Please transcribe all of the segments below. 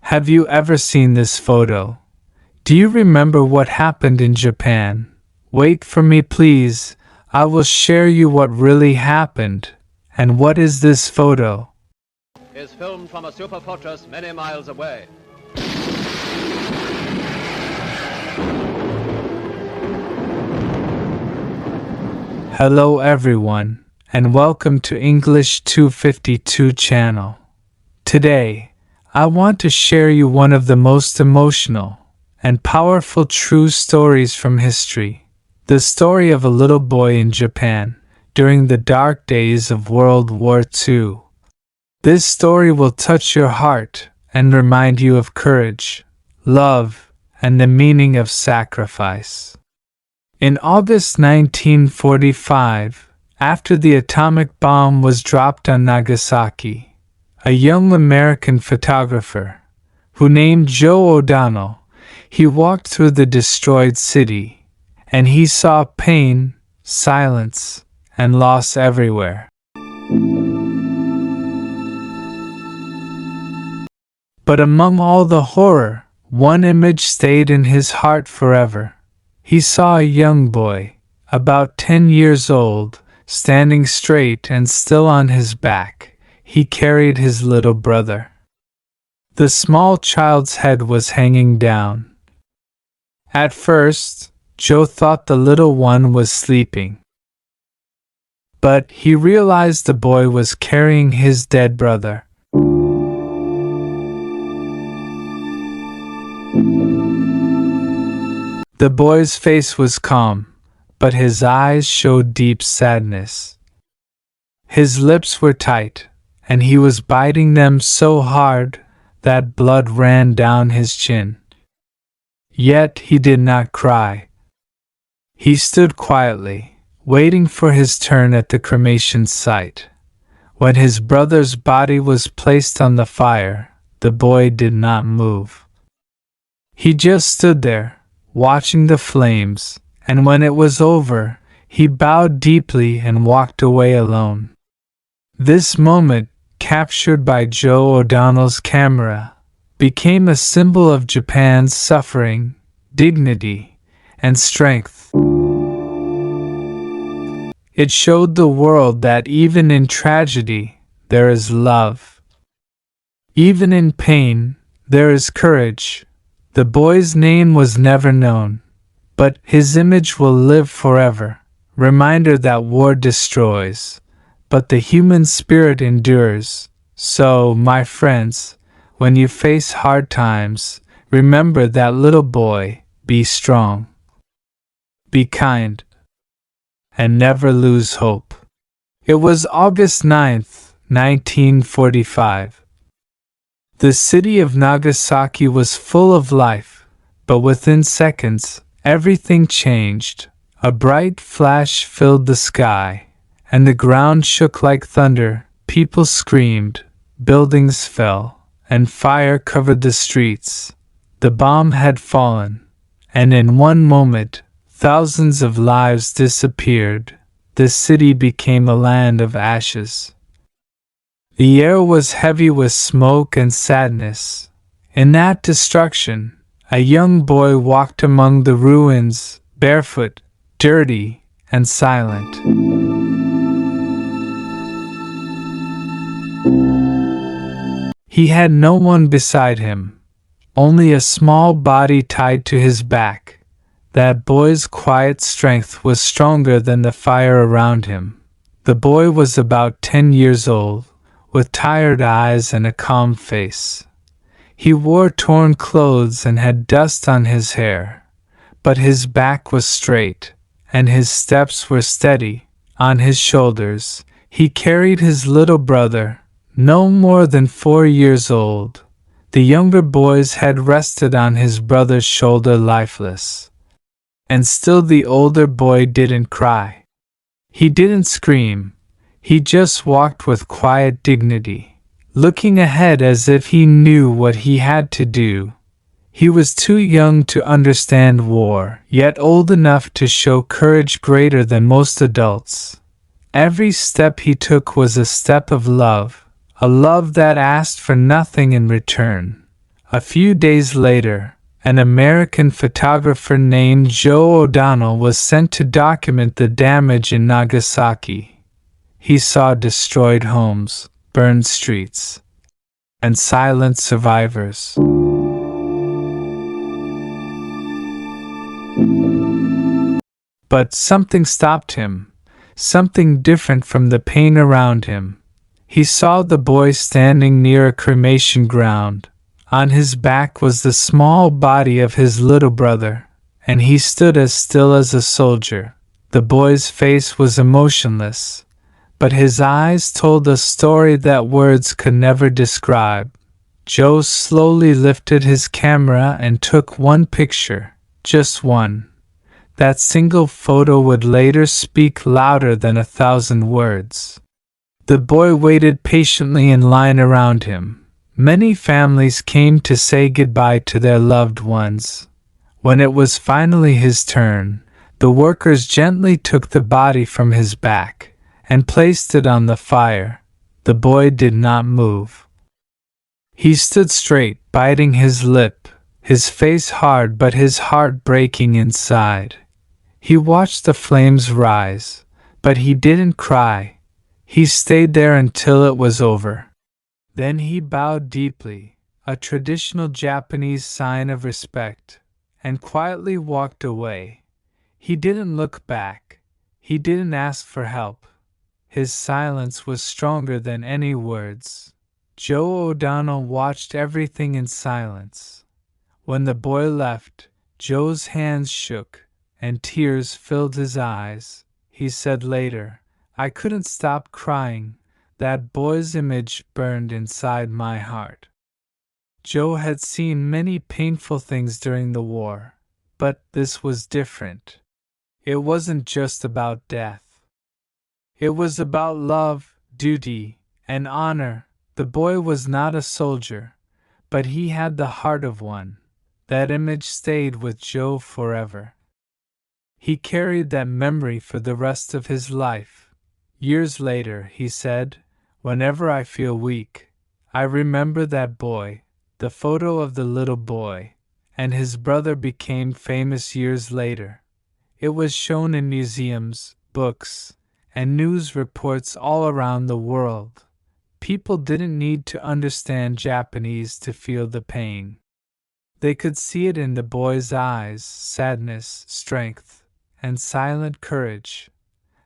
Have you ever seen this photo? Do you remember what happened in Japan? Wait for me, please. I will share you what really happened. And what is this photo? Is filmed from a super fortress many miles away. Hello everyone, and welcome to English 252 channel. Today, I want to share you one of the most emotional and powerful true stories from history. The story of a little boy in Japan during the dark days of World War II. This story will touch your heart and remind you of courage, love, and the meaning of sacrifice. In August 1945, after the atomic bomb was dropped on Nagasaki, a young American photographer, who named Joe O'Donnell, he walked through the destroyed city, and he saw pain, silence, and loss everywhere. But among all the horror, one image stayed in his heart forever. He saw a young boy, about 10 years old, standing straight and still on his back. He carried his little brother. The small child's head was hanging down. At first, Joe thought the little one was sleeping. But he realized the boy was carrying his dead brother. The boy's face was calm, but his eyes showed deep sadness. His lips were tight, and he was biting them so hard that blood ran down his chin. Yet he did not cry. He stood quietly, waiting for his turn at the cremation site. When his brother's body was placed on the fire, the boy did not move. He just stood there, watching the flames, and when it was over, he bowed deeply and walked away alone. This moment, captured by Joe O'Donnell's camera, became a symbol of Japan's suffering, dignity, and strength. It showed the world that even in tragedy, there is love. Even in pain, there is courage. The boy's name was never known, but his image will live forever, reminder that war destroys, but the human spirit endures. So, my friends, when you face hard times, remember that little boy, be strong, be kind, and never lose hope. It was August 9th, 1945. The city of Nagasaki was full of life, but within seconds, everything changed. A bright flash filled the sky, and the ground shook like thunder. People screamed, buildings fell, and fire covered the streets. The bomb had fallen, and in one moment, thousands of lives disappeared. The city became a land of ashes. The air was heavy with smoke and sadness. In that destruction, a young boy walked among the ruins, barefoot, dirty, and silent. He had no one beside him, only a small body tied to his back. That boy's quiet strength was stronger than the fire around him. The boy was about 10 years old, with tired eyes and a calm face. He wore torn clothes and had dust on his hair, but his back was straight, and his steps were steady. On his shoulders, he carried his little brother, no more than 4 years old. The younger boy's head rested on his brother's shoulder lifeless. And still the older boy didn't cry. He didn't scream. He just walked with quiet dignity, looking ahead as if he knew what he had to do. He was too young to understand war, yet old enough to show courage greater than most adults. Every step he took was a step of love, a love that asked for nothing in return, A few days later, an American photographer named Joe O'Donnell was sent to document the damage in Nagasaki. He saw destroyed homes, burned streets, and silent survivors. But something stopped him, something different from the pain around him. He saw the boy standing near a cremation ground. On his back was the small body of his little brother, and he stood as still as a soldier. The boy's face was emotionless, but his eyes told a story that words could never describe. Joe slowly lifted his camera and took one picture, just one. That single photo would later speak louder than 1,000 words. The boy waited patiently in line around him. Many families came to say goodbye to their loved ones. When it was finally his turn, the workers gently took the body from his back and placed it on the fire. The boy did not move. He stood straight, biting his lip, his face hard but his heart breaking inside. He watched the flames rise, but he didn't cry. He stayed there until it was over. Then he bowed deeply, a traditional Japanese sign of respect, and quietly walked away. He didn't look back. He didn't ask for help. His silence was stronger than any words. Joe O'Donnell watched everything in silence. When the boy left, Joe's hands shook, and tears filled his eyes. He said later, "I couldn't stop crying. That boy's image burned inside my heart." Joe had seen many painful things during the war, but this was different. It wasn't just about death. It was about love, duty, and honor. The boy was not a soldier, but he had the heart of one. That image stayed with Joe forever. He carried that memory for the rest of his life. Years later, he said, "Whenever I feel weak, I remember that boy." The photo of the little boy and his brother became famous years later. It was shown in museums, books, and news reports all around the world. People didn't need to understand Japanese to feel the pain. They could see it in the boy's eyes, sadness, strength, and silent courage.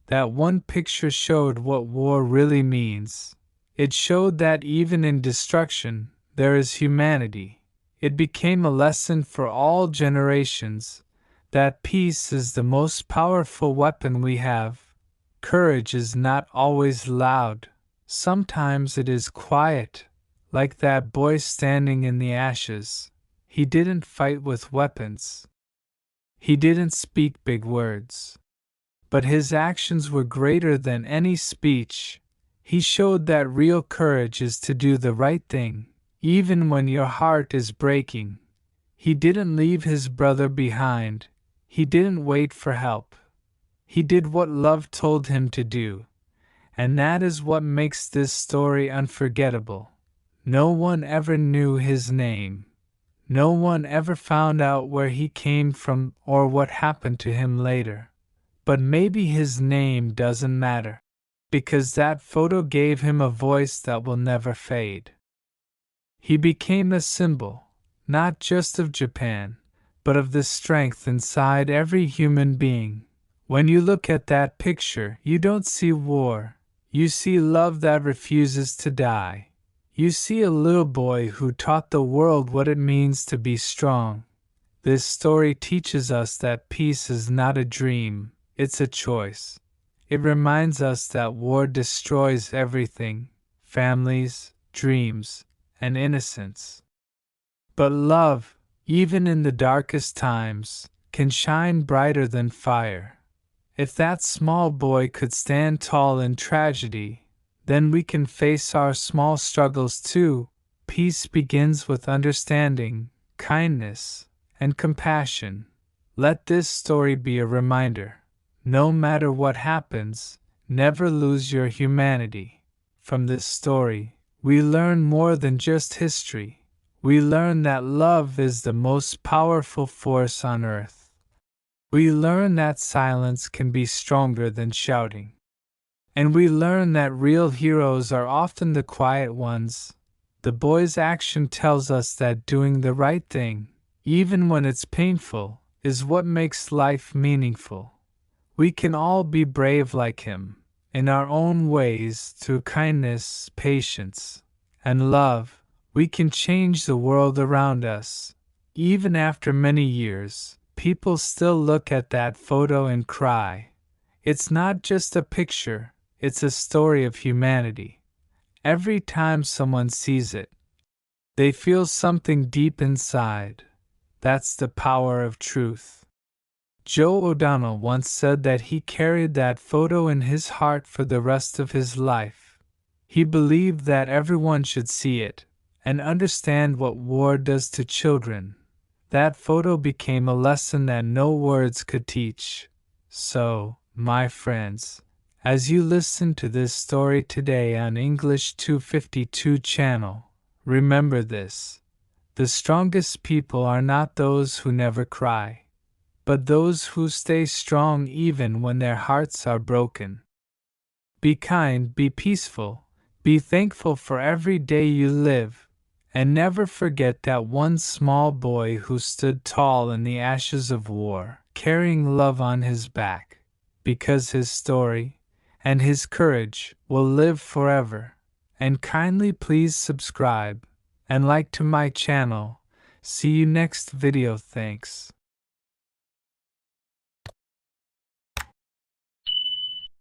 That one picture showed what war really means. It showed that even in destruction, there is humanity. It became a lesson for all generations that peace is the most powerful weapon we have. Courage is not always loud. Sometimes it is quiet, like that boy standing in the ashes. He didn't fight with weapons. He didn't speak big words. But his actions were greater than any speech. He showed that real courage is to do the right thing, even when your heart is breaking. He didn't leave his brother behind. He didn't wait for help. He did what love told him to do. And that is what makes this story unforgettable. No one ever knew his name. No one ever found out where he came from or what happened to him later. But maybe his name doesn't matter, because that photo gave him a voice that will never fade. He became a symbol, not just of Japan, but of the strength inside every human being. When you look at that picture, you don't see war. You see love that refuses to die. You see a little boy who taught the world what it means to be strong. This story teaches us that peace is not a dream. It's a choice. It reminds us that war destroys everything: families, dreams, and innocence. But love, even in the darkest times, can shine brighter than fire. If that small boy could stand tall in tragedy, then we can face our small struggles too. Peace begins with understanding, kindness, and compassion. Let this story be a reminder. No matter what happens, never lose your humanity. From this story, we learn more than just history. We learn that love is the most powerful force on earth. We learn that silence can be stronger than shouting. And we learn that real heroes are often the quiet ones. The boy's action tells us that doing the right thing, even when it's painful, is what makes life meaningful. We can all be brave like him, in our own ways, through kindness, patience, and love. We can change the world around us. Even after many years, people still look at that photo and cry. It's not just a picture, it's a story of humanity. Every time someone sees it, they feel something deep inside. That's the power of truth. Joe O'Donnell once said that he carried that photo in his heart for the rest of his life. He believed that everyone should see it and understand what war does to children. That photo became a lesson that no words could teach. So, my friends, as you listen to this story today on English 252 channel, remember this. The strongest people are not those who never cry, but those who stay strong even when their hearts are broken. Be kind, be peaceful, be thankful for every day you live, and never forget that one small boy who stood tall in the ashes of war, carrying love on his back, because his story and his courage will live forever. And kindly please subscribe and like to my channel. See you next video. Thanks.